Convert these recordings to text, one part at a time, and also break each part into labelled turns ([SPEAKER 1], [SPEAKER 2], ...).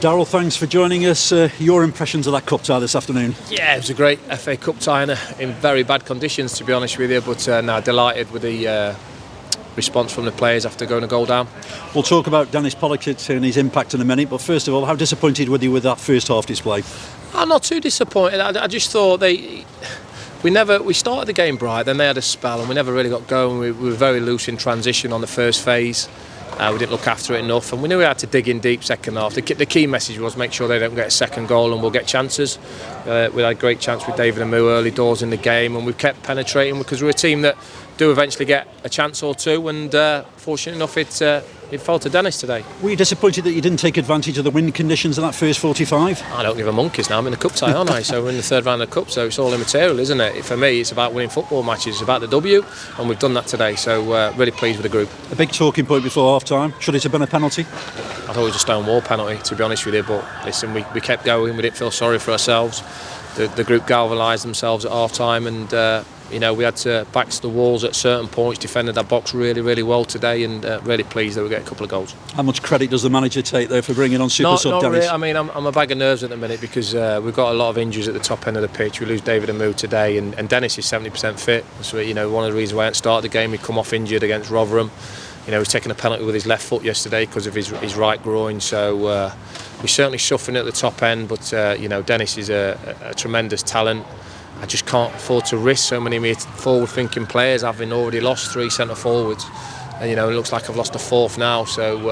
[SPEAKER 1] Darryl, thanks for joining us. Your impressions of that cup tie this afternoon?
[SPEAKER 2] Yeah, it was a great FA Cup tie in very bad conditions, to be honest with you, but delighted with the response from the players after going a goal down.
[SPEAKER 1] We'll talk about Dennis Pollock and his impact in a minute, but first of all, how disappointed were you with that first half display?
[SPEAKER 2] I'm not too disappointed. I just thought we started the game bright, then they had a spell and we never really got going. We were very loose in transition on the first phase. We didn't look after it enough, and we knew we had to dig in deep second half. The key message was make sure they don't get a second goal and we'll get chances. We had a great chance with David Amu early doors in the game, and we've kept penetrating because we're a team that do eventually get a chance or two, and fortunate enough it fell to Dennis today.
[SPEAKER 1] Were you disappointed that you didn't take advantage of the wind conditions in that first 45?
[SPEAKER 2] I don't give a monkeys now. I'm in the cup tie, aren't I? So we're in the third round of the cup, so it's all immaterial, isn't it? For me, it's about winning football matches. It's about the W, and we've done that today, so really pleased with the group.
[SPEAKER 1] A big talking point before half-time. Should it have been a penalty?
[SPEAKER 2] I thought it was a stone wall penalty, to be honest with you, but listen, we kept going. We didn't feel sorry for ourselves. The group galvanised themselves at half-time, and we had to back to the walls at certain points, defended that box really, really well today, and really pleased that we get a couple of goals.
[SPEAKER 1] How much credit does the manager take there for bringing on super sub Dennis?
[SPEAKER 2] Really. I mean, I'm a bag of nerves at the minute because we've got a lot of injuries at the top end of the pitch. We lose David Amu today, and Dennis is 70% fit. So one of the reasons why I hadn't started the game, he'd come off injured against Rotherham. He's taken a penalty with his left foot yesterday because of his right groin. So we're certainly suffering at the top end, but Dennis is a tremendous talent. I just can't afford to risk so many forward-thinking players, having already lost 3 centre forwards. And, it looks like I've lost a fourth now, so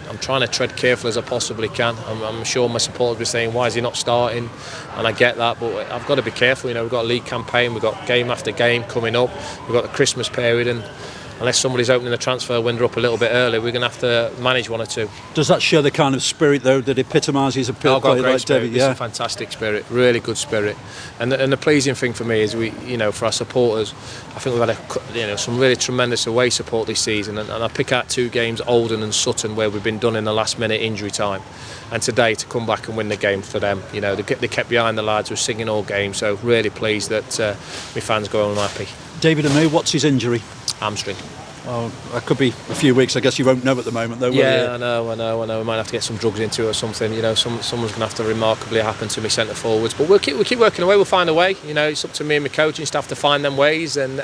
[SPEAKER 2] I'm trying to tread careful as I possibly can. I'm sure my supporters will be saying, why is he not starting? And I get that, but I've got to be careful. We've got a league campaign, we've got game after game coming up, we've got the Christmas period, and unless somebody's opening the transfer window up a little bit early, we're going to have to manage one or two.
[SPEAKER 1] Does that show the kind of spirit, though, that epitomises a player like David?
[SPEAKER 2] It's a fantastic spirit, really good spirit. And the pleasing thing for me is for our supporters, I think we've had some really tremendous away support this season. And I pick out 2 games, Oldham and Sutton, where we've been done in the last minute injury time. And today to come back and win the game for them, they kept behind the lads, were singing all game. So really pleased that my fans go home happy.
[SPEAKER 1] David Amu, what's his injury?
[SPEAKER 2] Hamstring.
[SPEAKER 1] Well, that could be a few weeks. I guess you won't know at the moment, though.
[SPEAKER 2] Yeah, I know. We might have to get some drugs into it or something. Someone's going to have to remarkably happen to me centre forwards. But we'll keep working away. We'll find a way. It's up to me and my coaching staff to find them ways. And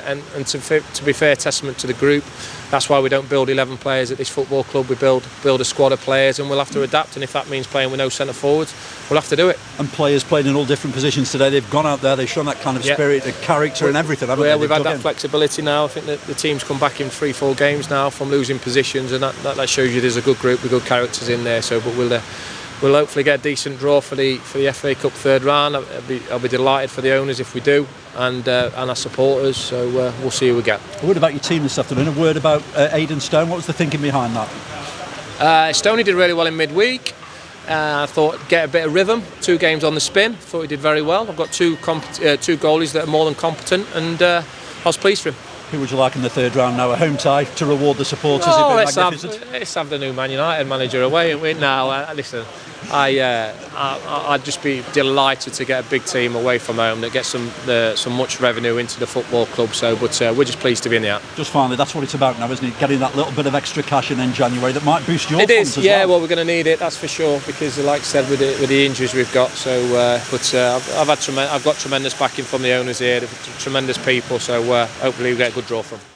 [SPEAKER 2] to be fair, testament to the group. That's why we don't build 11 players at this football club. We build a squad of players, and we'll have to adapt. And if that means playing with no centre forwards, we'll have to do it.
[SPEAKER 1] And players played in all different positions today. They've gone out there. They've shown that kind of spirit, the character, and everything. Haven't they?
[SPEAKER 2] We've had that flexibility now. I think that the team's come back in 3-4 games now from losing positions, and that shows you there's a good group with good characters in there. So, but we'll hopefully get a decent draw for the FA Cup third round. I'll be delighted for the owners if we do, and our supporters. So we'll see who we get.
[SPEAKER 1] A word about your team this afternoon. A word about Aidan Stone. What was the thinking behind that?
[SPEAKER 2] Stoney did really well in midweek. I thought get a bit of rhythm. 2 games on the spin. Thought he did very well. I've got two goalies that are more than competent, and I was pleased for him.
[SPEAKER 1] Who would you like in the third round now? A home tie to reward the supporters? Let's
[SPEAKER 2] have the new Man United manager away. Now, listen, I'd just be delighted to get a big team away from home that gets some much revenue into the football club. So, but we're just pleased to be in the out.
[SPEAKER 1] Just finally, that's what it's about now, isn't it? Getting that little bit of extra cash in January that might boost your
[SPEAKER 2] funds
[SPEAKER 1] as well.
[SPEAKER 2] Yeah, well, we're going to need it, that's for sure, because like I said, with the injuries we've got. So, I've got tremendous backing from the owners here, tremendous people. So hopefully we get a good draw from them.